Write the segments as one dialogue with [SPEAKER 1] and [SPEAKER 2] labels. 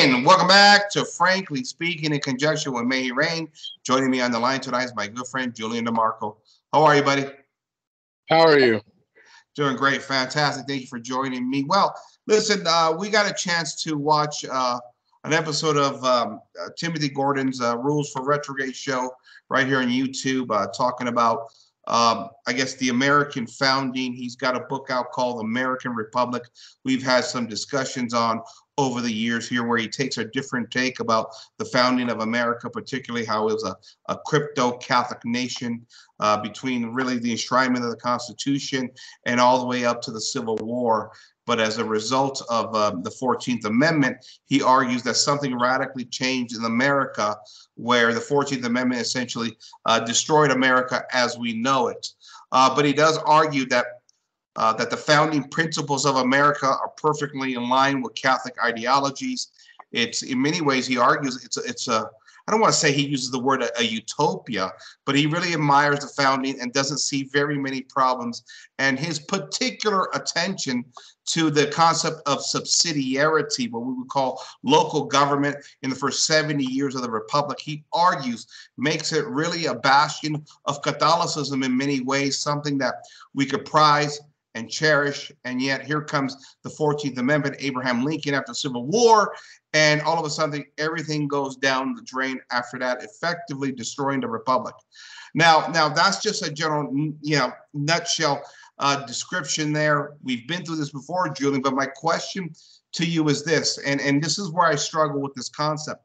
[SPEAKER 1] And welcome back to Frankly Speaking in conjunction with May He Rain. Joining me on the line tonight is my good friend, Julien DeMarco. How are you, buddy?
[SPEAKER 2] How are you?
[SPEAKER 1] Doing great. Fantastic. Thank you for joining me. Well, listen, we got a chance to watch an episode of Timonthy Gordon's Rules for Retrograde show right here on YouTube, talking about, I guess, the American founding. He's got a book out called American Republic. We've had some discussions on over the years here where he takes a different take about the founding of America, particularly how it was a crypto-Catholic nation between really the enshrinement of the Constitution and all the way up to the Civil War. But as a result of the 14th Amendment, he argues that something radically changed in America, where the 14th Amendment essentially destroyed America as we know it. But he does argue that the founding principles of America are perfectly in line with Catholic ideologies. It's in many ways, he argues, it's a I don't want to say he uses the word a utopia, but he really admires the founding and doesn't see very many problems. And his particular attention to the concept of subsidiarity, what we would call local government in the first 70 years of the Republic, he argues makes it really a bastion of Catholicism in many ways, something that we could prize and cherish. And yet here comes the 14th Amendment, Abraham Lincoln after the Civil War, and all of a sudden everything goes down the drain after that, effectively destroying the Republic. Now that's just a general, nutshell description there. We've been through this before, Julien, but my question to you is this, and this is where I struggle with this concept,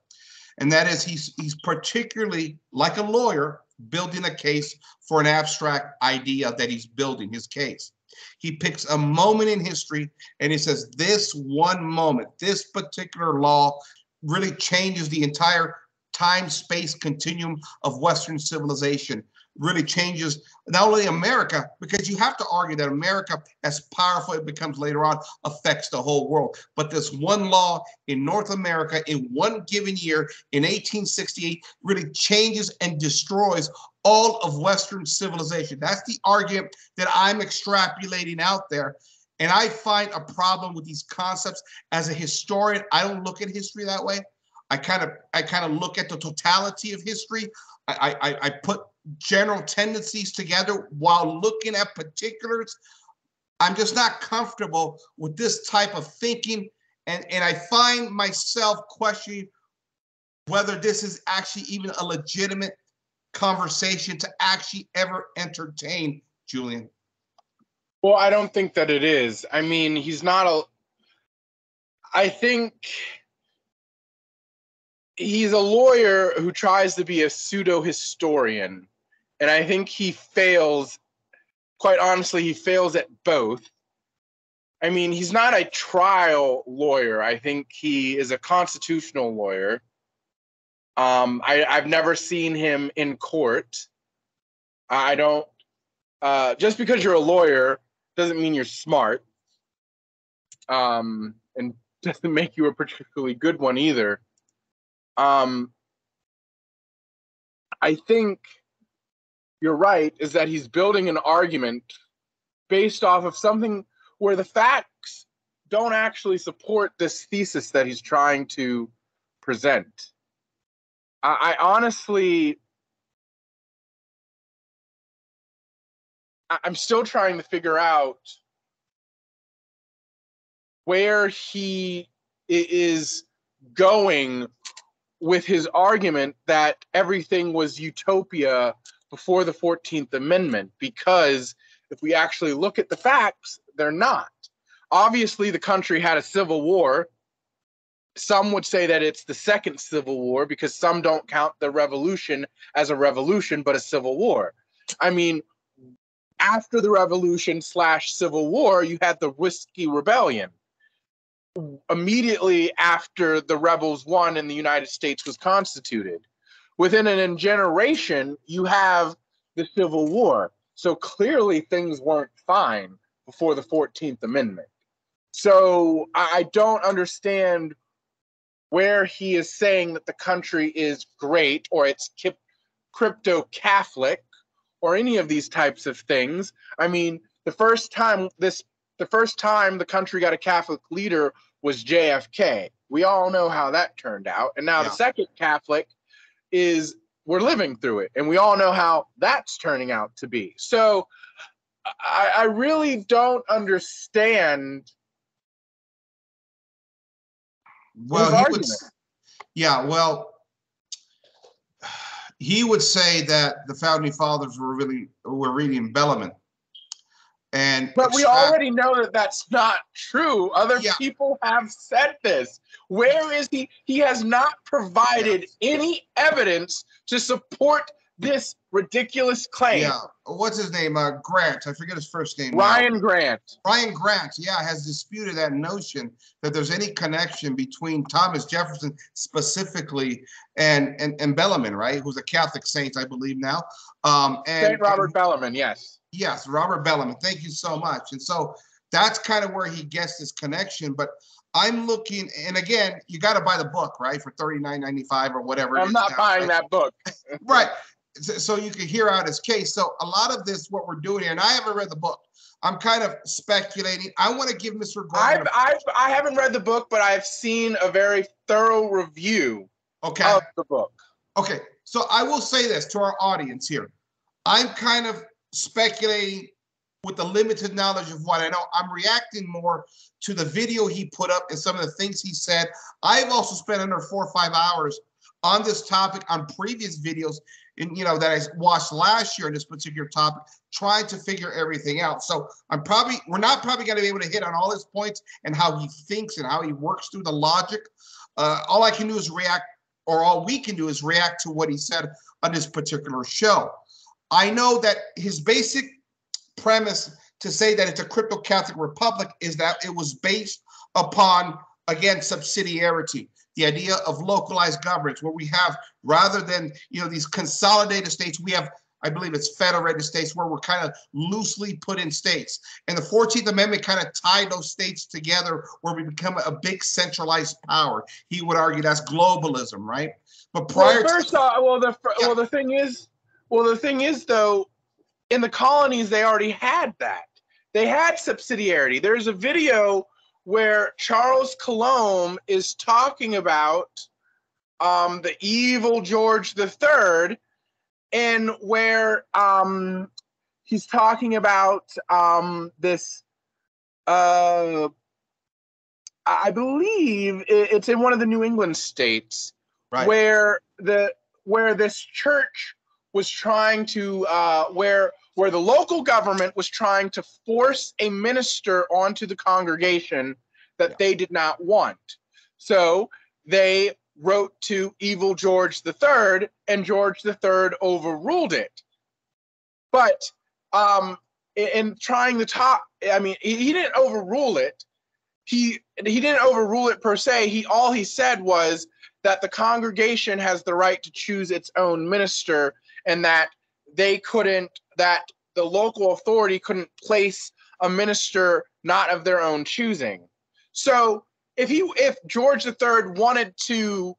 [SPEAKER 1] and that is he's particularly, like a lawyer, building a case for an abstract idea that he's building his case. He picks a moment in history and he says, this one moment, this particular law really changes the entire time-space continuum of Western civilization, really changes not only America, because you have to argue that America, as powerful it becomes later on, affects the whole world. But this one law in North America in one given year in 1868 really changes and destroys all of Western civilization. That's the argument that I'm extrapolating out there. And I find a problem with these concepts. As a historian, I don't look at history that way. I kind of look at the totality of history. I put general tendencies together while looking at particulars. I'm just not comfortable with this type of thinking. And I find myself questioning whether this is actually even a legitimate conversation to actually ever entertain, Julien.
[SPEAKER 2] Well, I don't think that it is. I mean, I think he's a lawyer who tries to be a pseudo-historian. And I think he fails, quite honestly, he fails at both. I mean, he's not a trial lawyer. I think he is a constitutional lawyer. I've never seen him in court. I don't, just because you're a lawyer doesn't mean you're smart. And doesn't make you a particularly good one either. I think you're right, is that he's building an argument based off of something where the facts don't actually support this thesis that he's trying to present. I honestly, I'm still trying to figure out where he is going with his argument that everything was utopia before the 14th Amendment, because if we actually look at the facts, they're not. Obviously, the country had a civil war. Some would say that it's the second Civil War because some don't count the revolution as a revolution, but a civil war. I mean, after the revolution / Civil War, you had the Whiskey Rebellion. Immediately after the rebels won and the United States was constituted. Within a generation, you have the Civil War. So clearly things weren't fine before the 14th Amendment. So I don't understand where he is saying that the country is great or it's crypto-Catholic or any of these types of things. I mean, the first time the country got a Catholic leader was JFK. We all know how that turned out. And now the second Catholic is we're living through it. And we all know how that's turning out to be. So I really don't understand.
[SPEAKER 1] Well, he would say that the founding fathers were reading Bellarmine.
[SPEAKER 2] But we already know that that's not true. Other people have said this. Where is he? He has not provided any evidence to support this ridiculous claim.
[SPEAKER 1] Yeah. What's his name? Grant. I forget his first name.
[SPEAKER 2] Ryan Grant.
[SPEAKER 1] Ryan Grant, has disputed that notion that there's any connection between Thomas Jefferson specifically and Bellarmine, right? Who's a Catholic saint, I believe now.
[SPEAKER 2] Saint Robert Bellarmine, yes.
[SPEAKER 1] Yes, Robert Bellarmine. Thank you so much. And so that's kind of where he gets this connection. But I'm looking, and again, you got to buy the book, right, for $39.95 or whatever.
[SPEAKER 2] I'm not buying that book.
[SPEAKER 1] Right. So you can hear out his case. So a lot of this, what we're doing here, and I haven't read the book. I'm kind of speculating. I want to give Mr. Gordon.
[SPEAKER 2] I haven't read the book, but I've seen a very thorough review of the book.
[SPEAKER 1] Okay. So I will say this to our audience here. I'm kind of speculating with the limited knowledge of what I know. I'm reacting more to the video he put up and some of the things he said. I've also spent under 4 or 5 hours on this topic on previous videos that I watched last year on this particular topic, trying to figure everything out. So we're not probably going to be able to hit on all his points and how he thinks and how he works through the logic. All I can do is react, or all we can do is react to what he said on this particular show. I know that his basic premise to say that it's a crypto-Catholic republic is that it was based upon, again, subsidiarity. The idea of localized governance, where we have, rather than these consolidated states, we have, I believe it's federated states, where we're kind of loosely put in states. And the 14th Amendment kind of tied those states together, where we become a big centralized power. He would argue that's globalism, right? But prior
[SPEAKER 2] the thing is though, in the colonies they already had that. They had subsidiarity. There's a video where Charles Colomb is talking about the evil George III, and where he's talking about this. I believe it's in one of the New England states, right, where this church was trying to where the local government was trying to force a minister onto the congregation that they did not want. So they wrote to evil George III, and George III overruled it. But in trying to talk, I mean, he didn't overrule it. He didn't overrule it per se. All he said was that the congregation has the right to choose its own minister, and that that the local authority couldn't place a minister not of their own choosing. So if George III wanted to,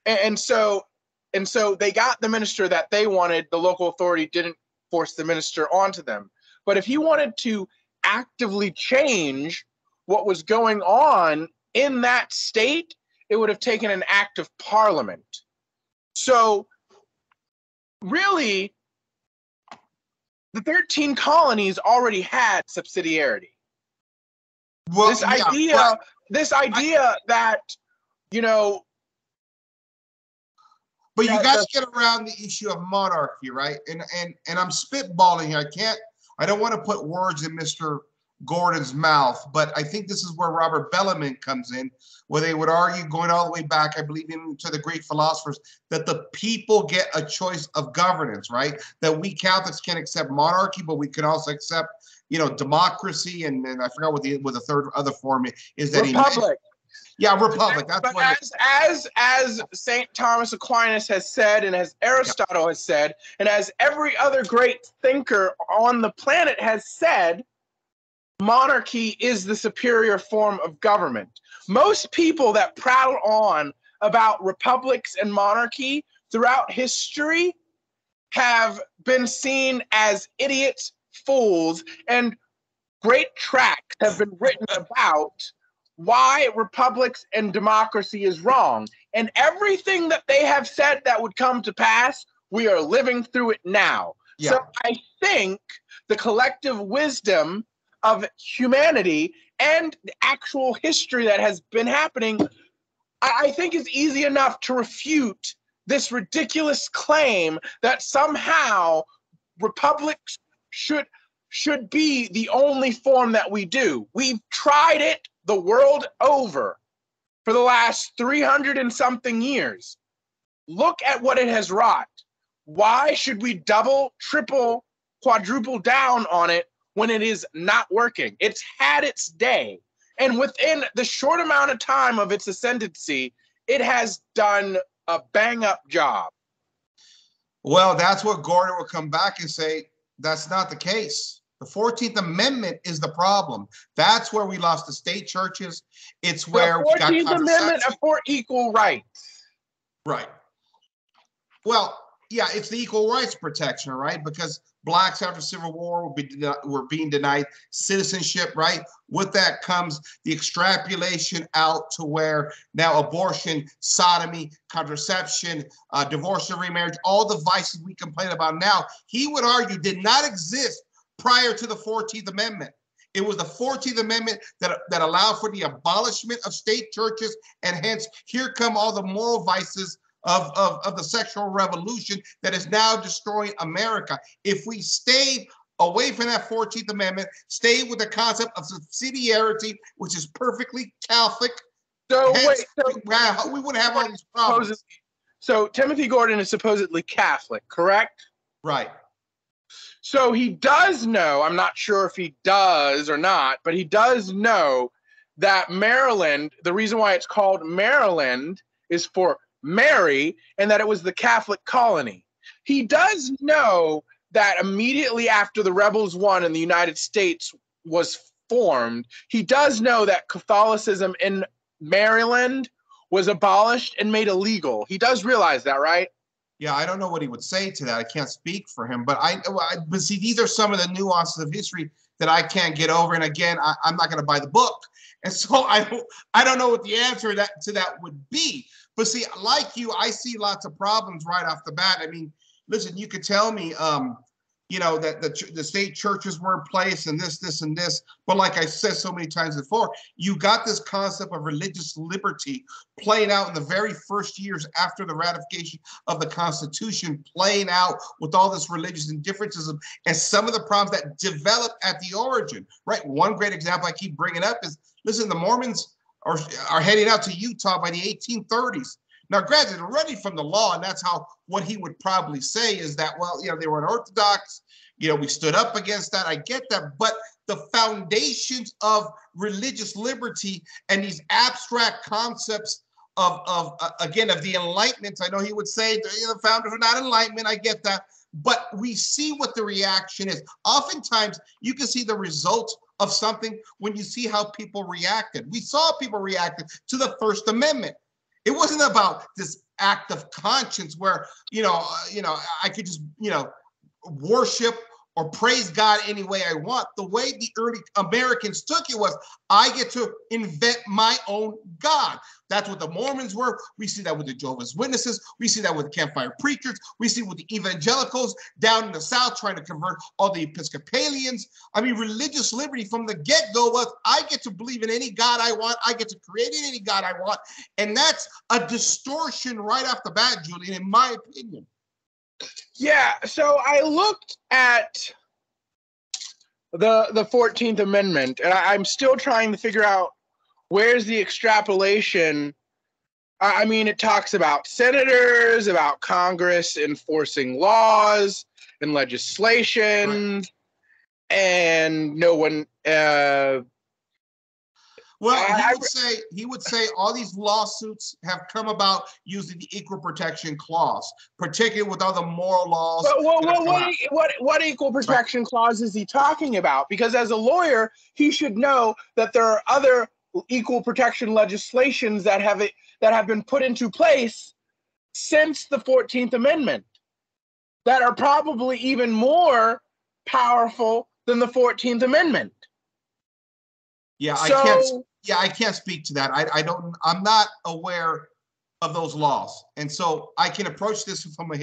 [SPEAKER 2] and so they got the minister that they wanted, the local authority didn't force the minister onto them. But if he wanted to actively change what was going on in that state, it would have taken an act of parliament. So really, the 13 colonies already had subsidiarity. Well, this idea that,
[SPEAKER 1] But you got to get around the issue of monarchy, right? And I'm spitballing here. I don't want to put words in Mr. Gordon's mouth, but I think this is where Robert Bellarmine comes in, where they would argue, going all the way back, I believe, even to the great philosophers, that the people get a choice of governance, right? That we Catholics can accept monarchy, but we can also accept, democracy, and I forgot what the third other form is. That
[SPEAKER 2] Republic.
[SPEAKER 1] Republic. That's
[SPEAKER 2] but as St. Thomas Aquinas has said, and as Aristotle has said, and as every other great thinker on the planet has said, monarchy is the superior form of government. Most people that prattle on about republics and monarchy throughout history have been seen as idiots, fools, and great tracts have been written about why republics and democracy is wrong. And everything that they have said that would come to pass, we are living through it now.
[SPEAKER 1] Yeah.
[SPEAKER 2] So I think the collective wisdom of humanity and the actual history that has been happening, I think is easy enough to refute this ridiculous claim that somehow republics should be the only form that we do. We've tried it the world over for the last 300 and something years. Look at what it has wrought. Why should we double, triple, quadruple down on it when it is not working? It's had its day. And within the short amount of time of its ascendancy, it has done a bang-up job.
[SPEAKER 1] Well, that's what Gordon will come back and say, that's not the case. The 14th Amendment is the problem. That's where we lost the state churches. It's where
[SPEAKER 2] the 14th Amendment are for equal rights.
[SPEAKER 1] Right. Well, yeah, it's the equal rights protection, right? Because blacks after Civil War were being denied citizenship, right? With that comes the extrapolation out to where now abortion, sodomy, contraception, divorce and remarriage, all the vices we complain about now, he would argue did not exist prior to the 14th Amendment. It was the 14th Amendment that allowed for the abolishment of state churches, and hence here come all the moral vices of the sexual revolution that is now destroying America. If we stayed away from that 14th Amendment, stayed with the concept of subsidiarity, which is perfectly Catholic, we wouldn't have all these problems.
[SPEAKER 2] So Timonthy Gordon is supposedly Catholic, correct?
[SPEAKER 1] Right.
[SPEAKER 2] So he does know, I'm not sure if he does or not, but he does know that Maryland, the reason why it's called Maryland is for Mary, and that it was the Catholic colony. He does know that immediately after the rebels won and the United States was formed, he does know that Catholicism in Maryland was abolished and made illegal. He does realize that, right?
[SPEAKER 1] Yeah, I don't know what he would say to that. I can't speak for him, but but see, these are some of the nuances of history that I can't get over. And again, I'm not going to buy the book, and so I don't know what the answer to that would be. But see, like you, I see lots of problems right off the bat. I mean, listen, you could tell me, that the state churches were in place and this, and this. But like I said so many times before, you got this concept of religious liberty playing out in the very first years after the ratification of the Constitution, playing out with all this religious indifferences and some of the problems that developed at the origin, right? One great example I keep bringing up is, listen, the Mormons are heading out to Utah by the 1830s. Now, granted, already from the law, and that's what he would probably say is that, well, they were unorthodox. We stood up against that. I get that. But the foundations of religious liberty and these abstract concepts of the Enlightenment, I know he would say the founders were not Enlightenment. I get that. But we see what the reaction is. Oftentimes, you can see the results of something when you see how people reacted. We saw people reacted to the First Amendment. It wasn't about this act of conscience where, I could just, worship or praise God any way I want. The way the early Americans took it was, I get to invent my own God. That's what the Mormons were. We see that with the Jehovah's Witnesses. We see that with the campfire preachers. We see with the evangelicals down in the South trying to convert all the Episcopalians. I mean, religious liberty from the get-go was, I get to believe in any God I want. I get to create any God I want. And that's a distortion right off the bat, Julien, in my opinion.
[SPEAKER 2] Yeah, so I looked at the 14th Amendment, and I'm still trying to figure out where's the extrapolation. I mean, it talks about senators, about Congress enforcing laws and legislation, right. And no one...
[SPEAKER 1] he would say all these lawsuits have come about using the Equal Protection Clause, particularly with all the moral laws.
[SPEAKER 2] But what equal protection clause is he talking about? Because as a lawyer, he should know that there are other equal protection legislations that have been put into place since the 14th Amendment that are probably even more powerful than the 14th Amendment.
[SPEAKER 1] Yeah, Yeah, I can't speak to that. I don't. I'm not aware of those laws, and so I can approach this from a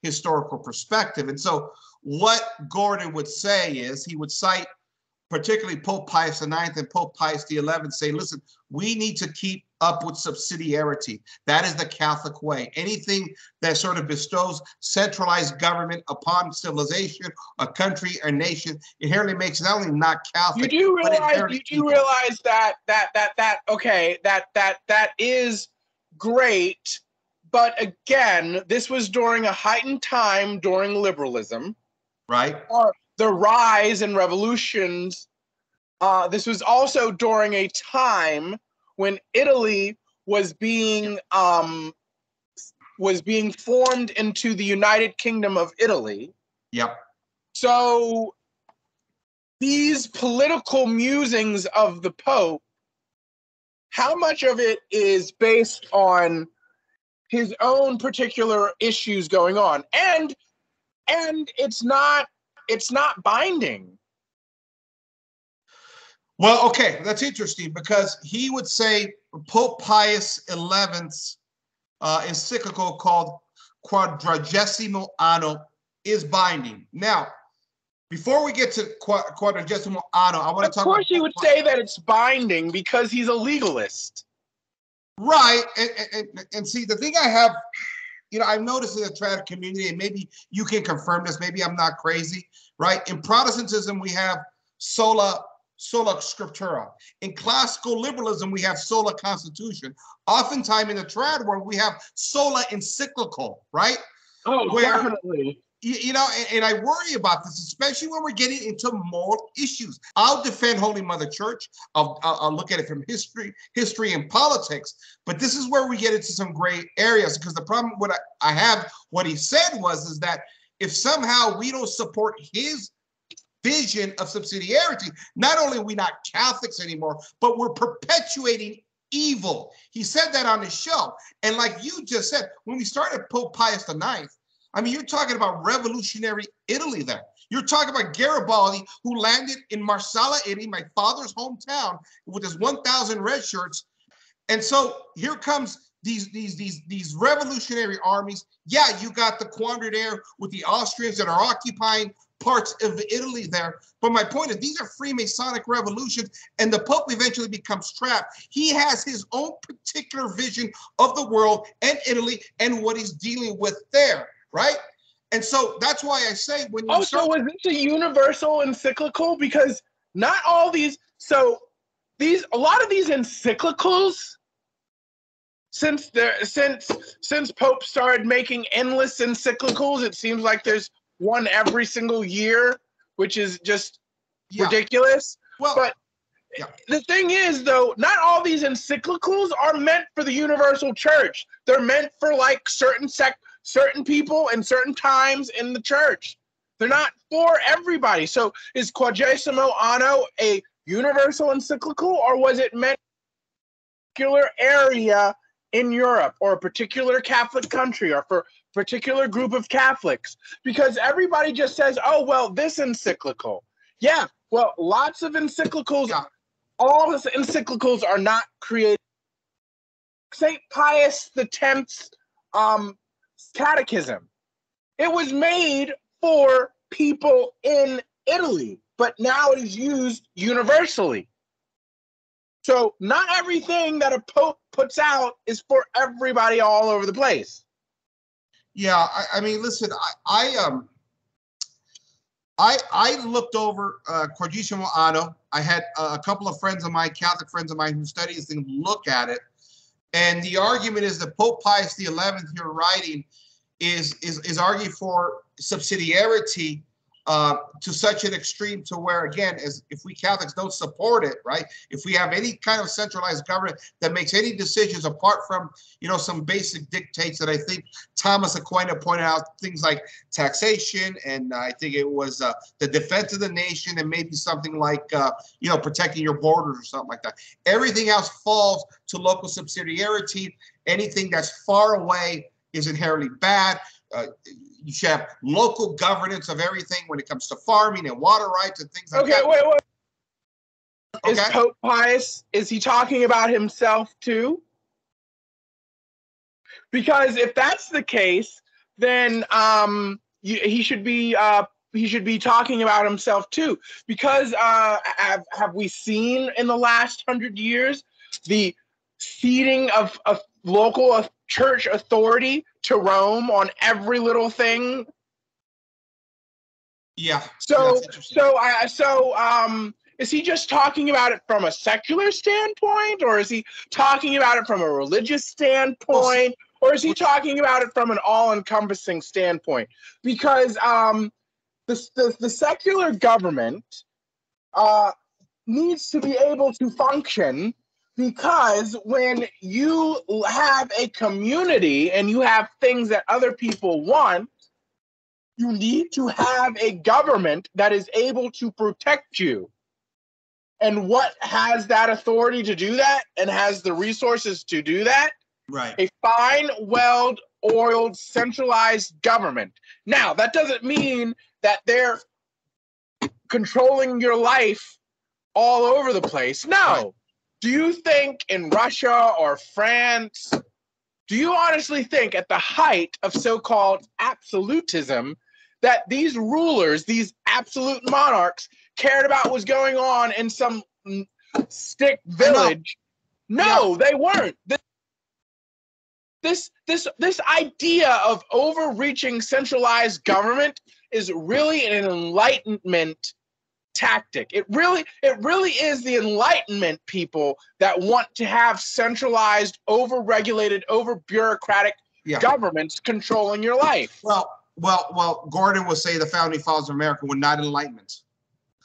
[SPEAKER 1] historical perspective. And so, what Gordon would say is he would cite particularly Pope Pius IX and Pope Pius XI, say, listen, we need to keep up with subsidiarity. That is the Catholic way. Anything that sort of bestows centralized government upon civilization, a country, a nation, inherently makes it not only not Catholic,
[SPEAKER 2] you
[SPEAKER 1] but
[SPEAKER 2] do
[SPEAKER 1] evil.
[SPEAKER 2] realize that is great, but again, this was during a heightened time during liberalism,
[SPEAKER 1] right?
[SPEAKER 2] Or the rise and revolutions. This was also during a time when Italy was being formed into the United Kingdom of Italy.
[SPEAKER 1] Yep.
[SPEAKER 2] So these political musings of the Pope, how much of it is based on his own particular issues going on? And it's not binding.
[SPEAKER 1] Well, okay, that's interesting because he would say Pope Pius XI's encyclical called Quadragesimo Anno is binding. Now, before we get to Quadragesimo Anno, I want to talk about...
[SPEAKER 2] Of course, he would say that it's binding because he's a legalist.
[SPEAKER 1] Right, and see, the thing I have, I've noticed in the trad community, and maybe you can confirm this, maybe I'm not crazy, right? In Protestantism, we have sola scriptura. In classical liberalism, we have sola constitution. Oftentimes in the trad world, we have sola encyclical, right?
[SPEAKER 2] Oh, definitely.
[SPEAKER 1] And I worry about this, especially when we're getting into moral issues. I'll defend Holy Mother Church. I'll look at it from history and politics. But this is where we get into some gray areas, because the problem what he said is that if somehow we don't support his vision of subsidiarity, not only are we not Catholics anymore, but we're perpetuating evil. He said that on his show. And like you just said, when we started Pope Pius IX, I mean, you're talking about revolutionary Italy there. You're talking about Garibaldi, who landed in Marsala, Italy, my father's hometown, with his 1,000 red shirts. And so here comes these revolutionary armies. Yeah, you got the quandary there with the Austrians that are occupying parts of Italy there. But my point is, these are Freemasonic revolutions, and the Pope eventually becomes trapped. He has his own particular vision of the world and Italy and what he's dealing with there, right? And so that's why I say when you
[SPEAKER 2] so was this a universal encyclical? Because not all these, a lot of these encyclicals, since Pope started making endless encyclicals, it seems like there's one every single year, which is just ridiculous. Well, but the thing is, though, not all these encyclicals are meant for the universal church. They're meant for like certain people and certain times in the church. They're not for everybody. So is Quadragesimo Anno a universal encyclical, or was it meant for a particular area in Europe or a particular Catholic country or for a particular group of Catholics? Because everybody just says, oh, well, this encyclical. Yeah, well, lots of encyclicals. Yeah. All the encyclicals are not created. St. Pius X's catechism. It was made for people in Italy, but now it is used universally. So not everything that a pope puts out is for everybody all over the place.
[SPEAKER 1] Yeah, I mean, listen, I looked over Quadragesimo Anno. I had a couple of friends of mine, Catholic friends of mine, who study this thing, look at it. And the argument is that Pope Pius XI here writing is arguing for subsidiarity to such an extreme to where, again, as if we Catholics don't support it, right? If we have any kind of centralized government that makes any decisions apart from, some basic dictates that I think Thomas Aquinas pointed out, things like taxation, and I think it was the defense of the nation, and maybe something like, protecting your borders or something like that. Everything else falls to local subsidiarity. Anything that's far away is inherently bad. You should have local governance of everything when it comes to farming and water rights and things like that.
[SPEAKER 2] Okay, wait. Is
[SPEAKER 1] Okay.
[SPEAKER 2] Pope Pius, is he talking about himself too? Because if that's the case, then he should be talking about himself too. Because have we seen in the last 100 years the ceding of local church authority to Rome on every little thing?
[SPEAKER 1] Yeah.
[SPEAKER 2] So is he just talking about it from a secular standpoint, or is he talking about it from a religious standpoint, or is he talking about it from an all-encompassing standpoint? Because the secular government needs to be able to function, because when you have a community and you have things that other people want, you need to have a government that is able to protect you. And what has that authority to do that and has the resources to do that?
[SPEAKER 1] Right.
[SPEAKER 2] A fine, well-oiled, centralized government. Now, that doesn't mean that they're controlling your life all over the place. No.
[SPEAKER 1] Right.
[SPEAKER 2] Do you think in Russia or France, do you honestly think at the height of so-called absolutism that these rulers, these absolute monarchs, cared about what was going on in some stick village? No, they weren't. This idea of overreaching centralized government is really an Enlightenment tactic. It really is the Enlightenment people that want to have centralized, over-regulated, over-bureaucratic governments controlling your life.
[SPEAKER 1] Well, Gordon would say the founding fathers of America were not Enlightenment.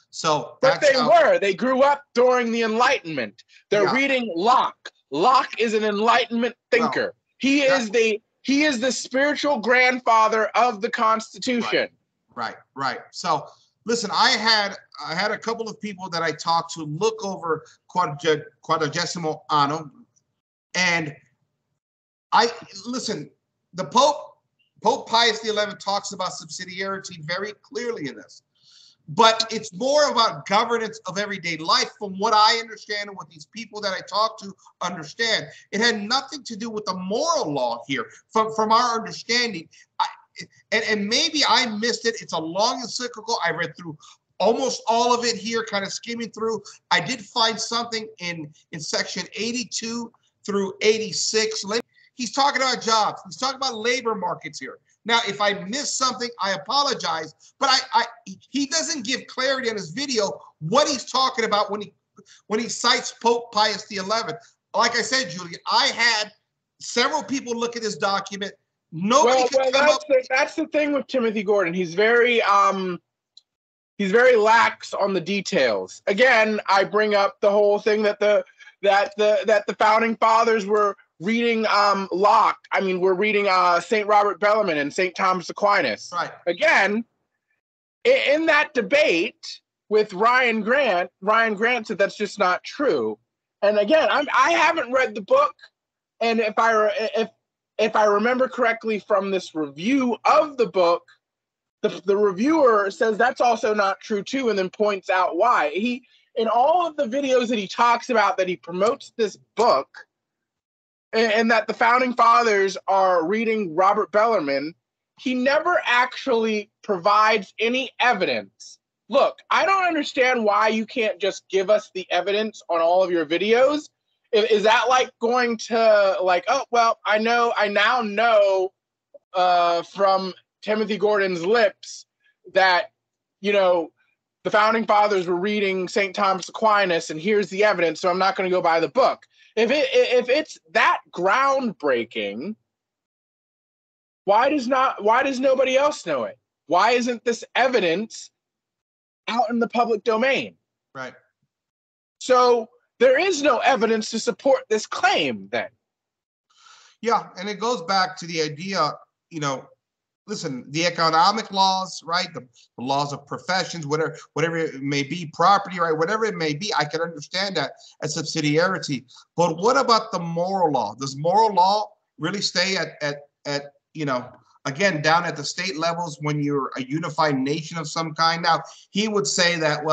[SPEAKER 1] So
[SPEAKER 2] but they were. They grew up during the Enlightenment. They're reading Locke. Locke is an Enlightenment thinker. He is the spiritual grandfather of the Constitution.
[SPEAKER 1] Right. So listen, I had a couple of people that I talked to look over Quadragesimo Annum, and the Pope Pius XI talks about subsidiarity very clearly in this. But it's more about governance of everyday life, from what I understand and what these people that I talk to understand. It had nothing to do with the moral law here, from our understanding. And maybe I missed it. It's a long encyclical. I read through almost all of it here, kind of skimming through. I did find something in section 82 through 86. He's talking about jobs. He's talking about labor markets here. Now, if I missed something, I apologize, but he doesn't give clarity on his video what he's talking about when he cites Pope Pius XI. Like I said, Julien, I had several people look at this document. Nobody could come up.
[SPEAKER 2] That's the thing with Timonthy Gordon. He's very lax on the details. Again, I bring up the whole thing that the founding fathers were reading Locke. I mean, we're reading St. Robert Bellarmine and St. Thomas Aquinas.
[SPEAKER 1] Right.
[SPEAKER 2] Again, in that debate with Ryan Grant said that's just not true. And again, I haven't read the book, and if I remember correctly from this review of the book, the reviewer says that's also not true too, and then points out why. In all of the videos that he talks about that he promotes this book, and that the founding fathers are reading Robert Bellarmine, he never actually provides any evidence. Look, I don't understand why you can't just give us the evidence on all of your videos. Is that like going to I now know from Timonthy Gordon's lips that, the founding fathers were reading St. Thomas Aquinas, and here's the evidence, so I'm not going to go buy the book. If it's that groundbreaking, why does nobody else know it? Why isn't this evidence out in the public domain?
[SPEAKER 1] Right.
[SPEAKER 2] So there is no evidence to support this claim then.
[SPEAKER 1] Yeah, and it goes back to the idea, listen, the economic laws, right? The laws of professions, whatever it may be, property, right? Whatever it may be, I can understand that as subsidiarity. But what about the moral law? Does moral law really stay at again, down at the state levels when you're a unified nation of some kind? Now, he would say that,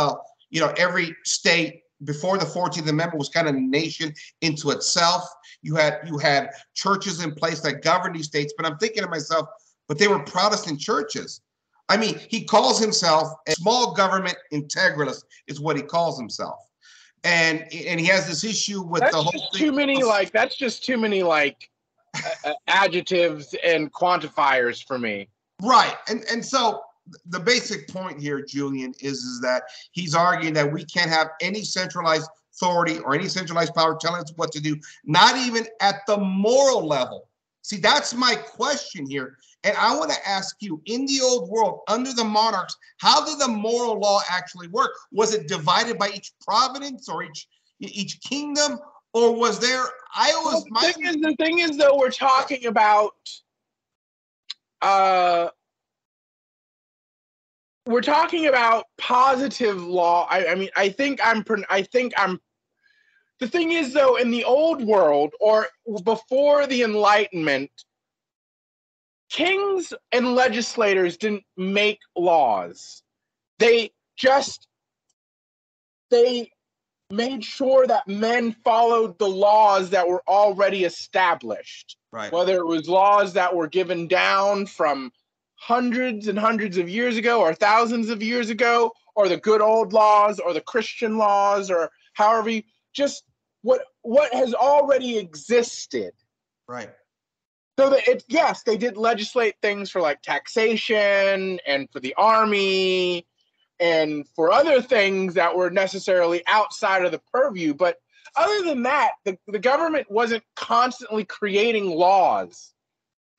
[SPEAKER 1] every state before the 14th Amendment was kind of a nation into itself. You had churches in place that governed these states, but I'm thinking to myself, but they were Protestant churches. I mean, he calls himself a small government integralist, is what he calls himself. And he has this issue with
[SPEAKER 2] that's
[SPEAKER 1] the whole
[SPEAKER 2] just
[SPEAKER 1] thing.
[SPEAKER 2] that's just too many adjectives and quantifiers for me.
[SPEAKER 1] Right. And so the basic point here, Julien, is that he's arguing that we can't have any centralized authority or any centralized power telling us what to do, not even at the moral level. See, that's my question here. And I want to ask you, in the old world, under the monarchs, how did the moral law actually work? Was it divided by each province or each kingdom? Or was there,
[SPEAKER 2] the thing is though, we're talking about positive law. The thing is though, in the old world or before the Enlightenment, kings and legislators didn't make laws. They made sure that men followed the laws that were already established.
[SPEAKER 1] Right.
[SPEAKER 2] Whether it was laws that were given down from hundreds and hundreds of years ago or thousands of years ago, or the good old laws or the Christian laws, or however just what has already existed.
[SPEAKER 1] Right.
[SPEAKER 2] So yes, they did legislate things for like taxation and for the army and for other things that were necessarily outside of the purview. But other than that, the government wasn't constantly creating laws.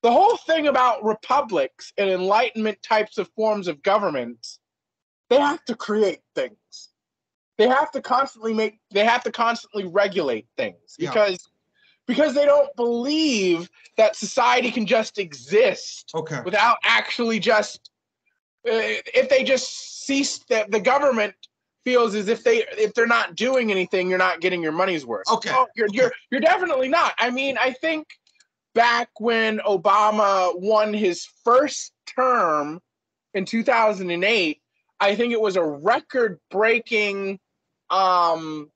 [SPEAKER 2] The whole thing about republics and Enlightenment types of forms of government, they have to create things. They have to constantly regulate things because they don't believe that society can just exist without actually just if they just cease that the government feels as if they're not doing anything, you're not getting your money's worth.
[SPEAKER 1] Okay.
[SPEAKER 2] Oh, you're definitely not. I mean, I think back when Obama won his first term in 2008, I think it was a record-breaking for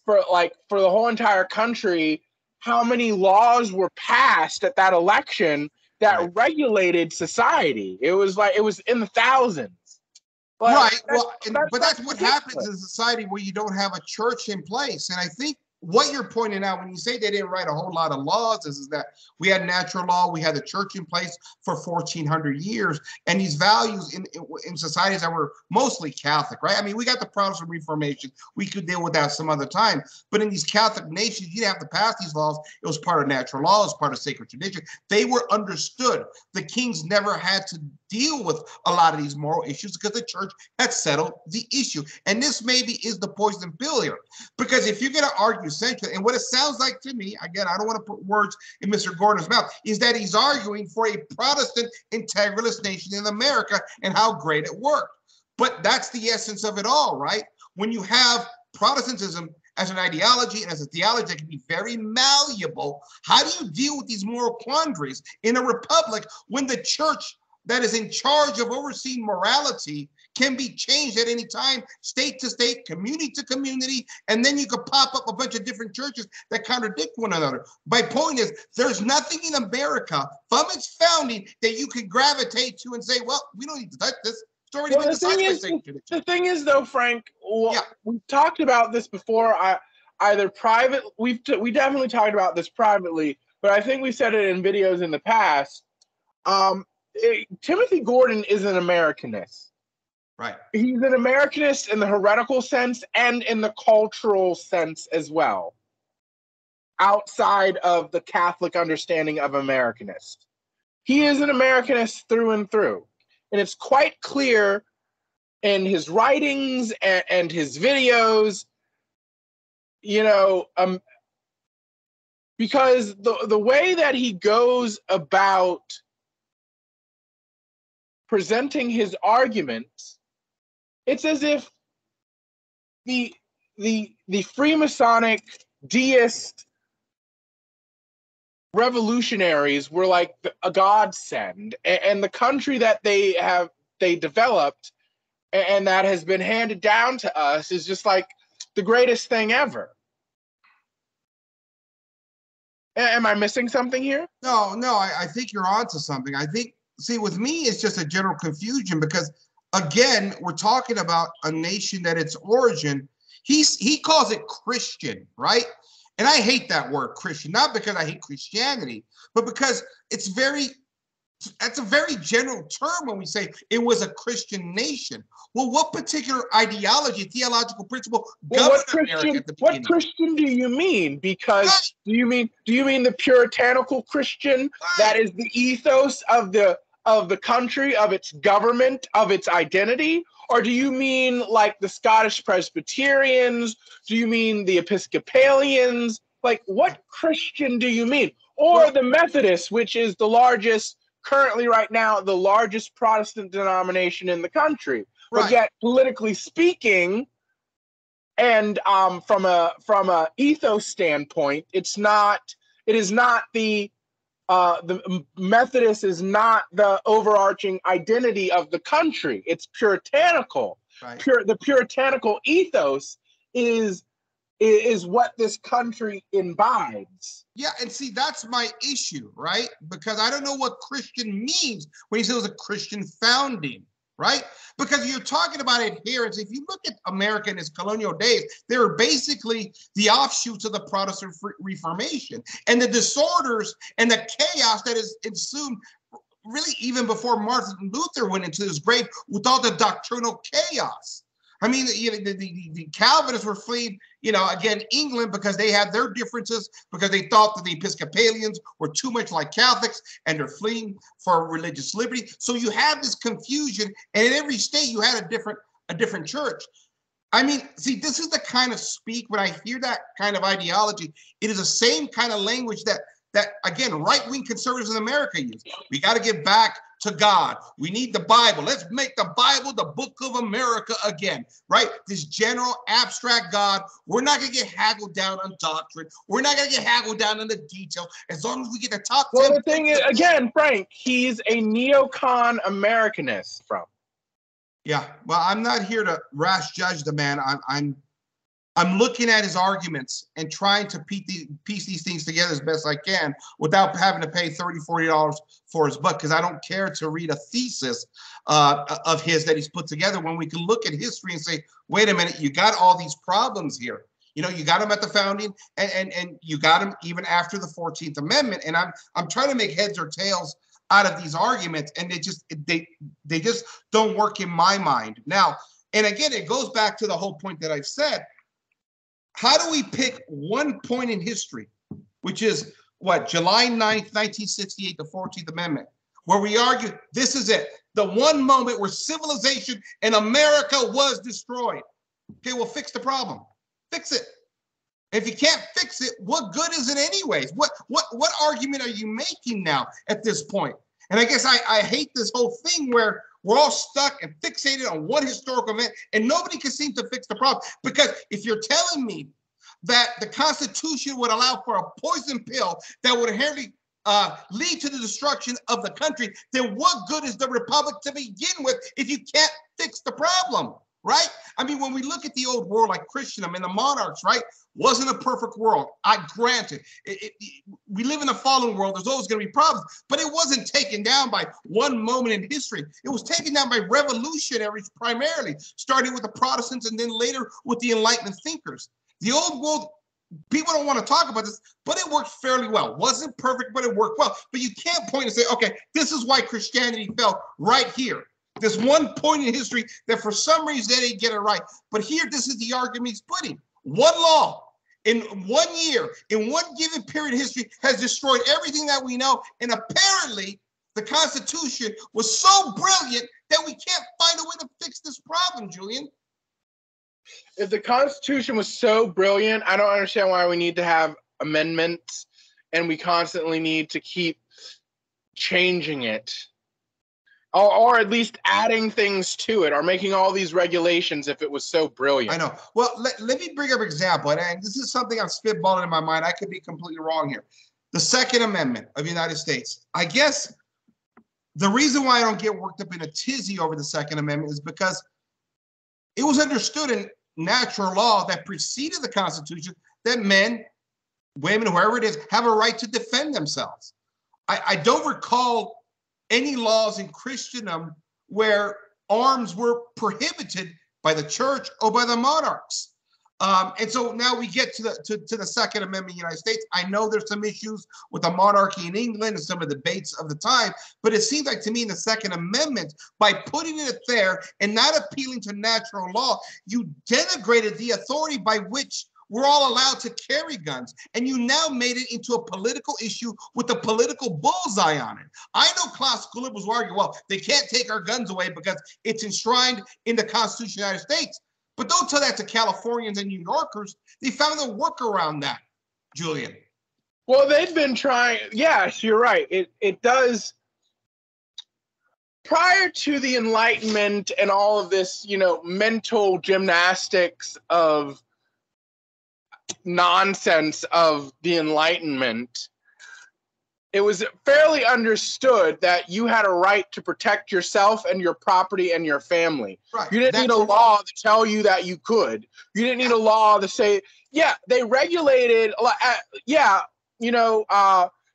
[SPEAKER 2] the whole entire country, how many laws were passed at that election that regulated society. It was in the thousands. But
[SPEAKER 1] that's what happens in society where you don't have a church in place. And I think what you're pointing out when you say they didn't write a whole lot of laws is that we had natural law, we had the church in place for 1,400 years, and these values in societies that were mostly Catholic, right? I mean, we got the Protestant Reformation. We could deal with that some other time. But in these Catholic nations, you didn't have to pass these laws. It was part of natural law. It was part of sacred tradition. They were understood. The kings never had to deal with a lot of these moral issues because the church had settled the issue. And this maybe is the poison pill here. Because if you're going to argue centrally, and what it sounds like to me, again, I don't want to put words in Mr. Gordon's mouth, is that he's arguing for a Protestant integralist nation in America and how great it worked. But that's the essence of it all, right? When you have Protestantism as an ideology and as a theology that can be very malleable, how do you deal with these moral quandaries in a republic when the church that is in charge of overseeing morality can be changed at any time, state to state, community to community, and then you could pop up a bunch of different churches that contradict one another. My point is, there's nothing in America from its founding that you could gravitate to and say, well, we don't need to touch this.
[SPEAKER 2] The thing is, though, Frank, we've talked about this before. We definitely talked about this privately, but I think we said it in videos in the past. Timonthy Gordon is an Americanist.
[SPEAKER 1] Right.
[SPEAKER 2] He's an Americanist in the heretical sense and in the cultural sense as well, outside of the Catholic understanding of Americanist. He is an Americanist through and through. And it's quite clear in his writings and his videos, because the way that he goes about presenting his arguments, it's as if the Freemasonic deist revolutionaries were like a godsend, and the country that they developed and that has been handed down to us is just like the greatest thing ever. Am I missing something here?
[SPEAKER 1] No, I think you're onto something. I think, see, with me, it's just a general confusion because, again, we're talking about a nation that its origin, he calls it Christian, right? And I hate that word Christian, not because I hate Christianity, but because that's a very general term when we say it was a Christian nation. Well, what particular ideology, theological principle governed America at the beginning?
[SPEAKER 2] What Christian do you mean? Because do you mean the puritanical Christian that is the ethos of the country, of its government, of its identity? Or do you mean like the Scottish Presbyterians? Do you mean the Episcopalians? Like, what Christian do you mean? Or the Methodists, which is currently right now, the largest Protestant denomination in the country.
[SPEAKER 1] Right.
[SPEAKER 2] But yet, politically speaking, and from a ethos standpoint, it is not the Methodist is not the overarching identity of the country. It's puritanical.
[SPEAKER 1] Right.
[SPEAKER 2] The puritanical ethos is what this country imbibes.
[SPEAKER 1] Yeah, and see, that's my issue, right? Because I don't know what Christian means when he says it was a Christian founding, right? Because you're talking about adherence. If you look at America in its colonial days, they were basically the offshoots of the Protestant Reformation. And the disorders and the chaos that is ensued really even before Martin Luther went into his grave with all the doctrinal chaos. I mean, the Calvinists were fleeing, again, England because they had their differences, because they thought that the Episcopalians were too much like Catholics and they're fleeing for religious liberty. So you have this confusion, and in every state you had a different church. I mean, see, this is the kind of speak when I hear that kind of ideology. It is the same kind of language that again, right-wing conservatives in America use. We got to get back to God. We need the Bible. Let's make the Bible the book of America again, right? This general abstract God. We're not going to get haggled down on doctrine. We're not going to get haggled down on the details as long as we get the top 10.
[SPEAKER 2] Well, the thing is, again, Frank, he's a neocon Americanist, bro.
[SPEAKER 1] Yeah, well, I'm not here to rash judge the man. I'm looking at his arguments and trying to piece these things together as best I can without having to pay $30, $40 for his book, because I don't care to read a thesis of his that he's put together when we can look at history and say, wait a minute, you got all these problems here. You got them at the founding and you got them even after the 14th Amendment. And I'm trying to make heads or tails out of these arguments, and they just don't work in my mind. Now, and again, it goes back to the whole point that I've said. How do we pick one point in history, which is what, July 9th, 1968, the 14th Amendment, where we argue this is it, the one moment where civilization in America was destroyed? Okay, well, fix the problem. Fix it. If you can't fix it, what good is it anyways? What argument are you making now at this point? And I guess I hate this whole thing where we're all stuck and fixated on one historical event and nobody can seem to fix the problem. Because if you're telling me that the Constitution would allow for a poison pill that would inherently lead to the destruction of the country, then what good is the republic to begin with if you can't fix the problem? Right? I mean, when we look at the old world like Christendom and the monarchs, right, wasn't a perfect world. I granted, we live in a fallen world. There's always going to be problems, but it wasn't taken down by one moment in history. It was taken down by revolutionaries primarily, starting with the Protestants and then later with the Enlightenment thinkers. The old world, people don't want to talk about this, but it worked fairly well. Wasn't perfect, but it worked well. But you can't point and say, okay, this is why Christianity fell right here. This one point in history that for some reason they didn't get it right. But here, this is the argument he's putting. One law in 1 year, in one given period of history, has destroyed everything that we know. And apparently, the Constitution was so brilliant that we can't find a way to fix this problem, Julien.
[SPEAKER 2] If the Constitution was so brilliant, I don't understand why we need to have amendments and we constantly need to keep changing it. Or at least adding things to it or making all these regulations if it was so brilliant.
[SPEAKER 1] I know. Well, let me bring up an example. And this is something I'm spitballing in my mind. I could be completely wrong here. The Second Amendment of the United States. I guess the reason why I don't get worked up in a tizzy over the Second Amendment is because it was understood natural law that preceded the Constitution that men, women, whoever it is, have a right to defend themselves. I don't recall any laws in Christendom where arms were prohibited by the church or by the monarchs. And so now we get to the Second Amendment in the United States. I know there's some issues with the monarchy in England and some of the debates of the time, but it seems like to me in the Second Amendment, by putting it there and not appealing to natural law, you denigrated the authority by which we're all allowed to carry guns. And you now made it into a political issue with a political bullseye on it. I know classical liberals will argue, well, they can't take our guns away because it's enshrined in the Constitution of the United States. But don't tell that to Californians and New Yorkers. They found a workaround that, Julien.
[SPEAKER 2] Well, they've been trying. Yes, you're right. It does. Prior to the Enlightenment and all of this, mental gymnastics of nonsense of the Enlightenment, it was fairly understood that you had a right to protect yourself and your property and your family.
[SPEAKER 1] Right.
[SPEAKER 2] You didn't need a law to tell you that you could. You didn't need a law to say, yeah, they regulated,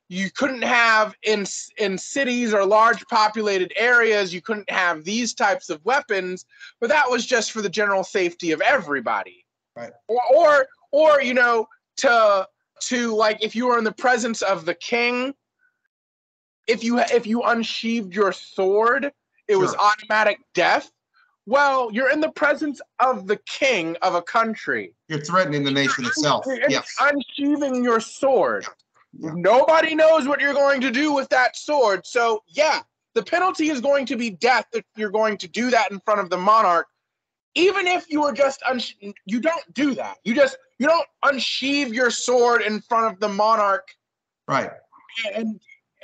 [SPEAKER 2] you couldn't have in cities or large populated areas, you couldn't have these types of weapons, but that was just for the general safety of everybody.
[SPEAKER 1] Right.
[SPEAKER 2] Or to like, if you were in the presence of the king, if you unsheathed your sword, it was automatic death. Well, you're in the presence of the king of a country.
[SPEAKER 1] You're threatening the nation itself. Yes.
[SPEAKER 2] Unsheathing your sword. Yeah. Nobody knows what you're going to do with that sword. So, yeah, the penalty is going to be death if you're going to do that in front of the monarch. Even if you were just, you don't do that. You don't unsheathe your sword in front of the monarch.
[SPEAKER 1] Right.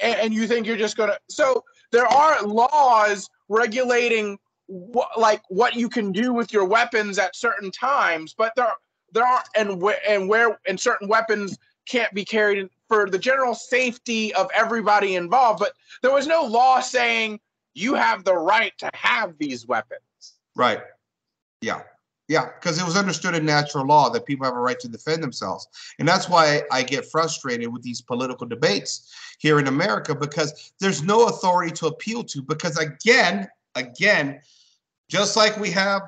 [SPEAKER 2] And you think you're just going to. So there are laws regulating what you can do with your weapons at certain times, but there are and certain weapons can't be carried for the general safety of everybody involved. But there was no law saying you have the right to have these weapons.
[SPEAKER 1] Right. Yeah. Yeah, because it was understood in natural law that people have a right to defend themselves. And that's why I get frustrated with these political debates here in America, because there's no authority to appeal to. Because again, just like we have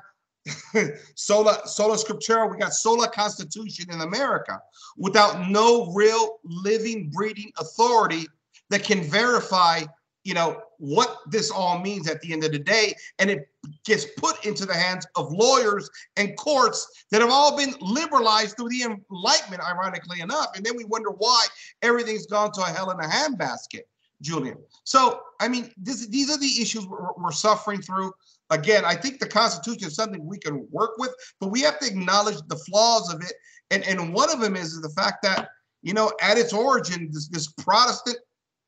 [SPEAKER 1] sola scriptura, we got sola constitution in America, without no real living, breathing authority that can verify what this all means at the end of the day. And it gets put into the hands of lawyers and courts that have all been liberalized through the Enlightenment, ironically enough. And then we wonder why everything's gone to a hell in a handbasket, Julien. So, I mean, these are the issues we're suffering through. Again, I think the Constitution is something we can work with, but we have to acknowledge the flaws of it. And one of them is the fact that, at its origin, this Protestant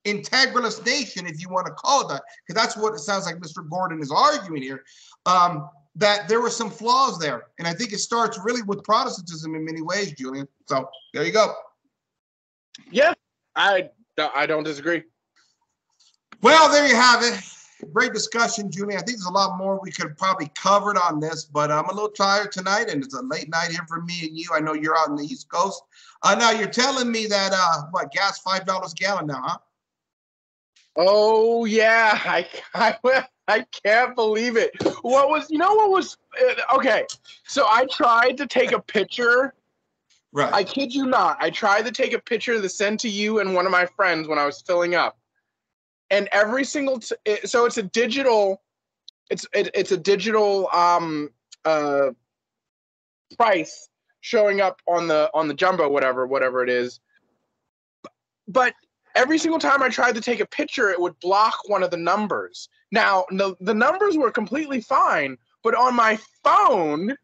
[SPEAKER 1] integralist nation, if you want to call it that, because that's what it sounds like Mr. Gordon is arguing here, that there were some flaws there. And I think it starts really with Protestantism in many ways, Julien. So there you go.
[SPEAKER 2] Yeah, I don't disagree.
[SPEAKER 1] Well, there you have it. Great discussion, Julien. I think there's a lot more we could probably covered on this, but I'm a little tired tonight, and it's a late night here for me and you. I know you're out in the East Coast. Now you're telling me that gas $5 a gallon now, huh?
[SPEAKER 2] Oh yeah, I can't believe it. Okay, so I tried to take a picture.
[SPEAKER 1] Right.
[SPEAKER 2] I kid you not. I tried to take a picture to send to you and one of my friends when I was filling up. And every single so it's a digital price showing up on the jumbo whatever it is. But every single time I tried to take a picture, it would block one of the numbers. Now, the numbers were completely fine, but on my phone,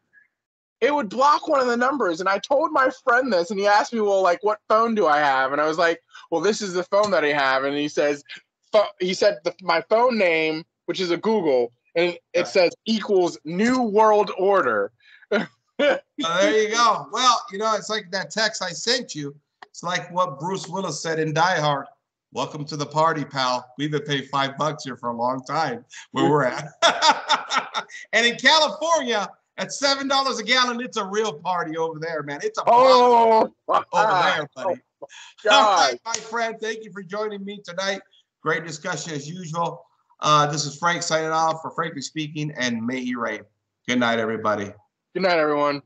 [SPEAKER 2] it would block one of the numbers. And I told my friend this, and he asked me, well, like, what phone do I have? And I was like, well, this is the phone that I have. And he said my phone name, which is a Google, and it says equals New World Order.
[SPEAKER 1] There you go. Well, it's like that text I sent you. It's like what Bruce Willis said in Die Hard. Welcome to the party, pal. We've been paying $5 here for a long time where we're at. And in California, At $7 a gallon, it's a real party over there, man. It's a
[SPEAKER 2] Oh,
[SPEAKER 1] party over there, buddy.
[SPEAKER 2] Oh,
[SPEAKER 1] All
[SPEAKER 2] God.
[SPEAKER 1] right, my friend, thank you for joining me tonight. Great discussion as usual. This is Frank signing off for Frankly Speaking, and may he reign. Good night, everybody.
[SPEAKER 2] Good night, everyone.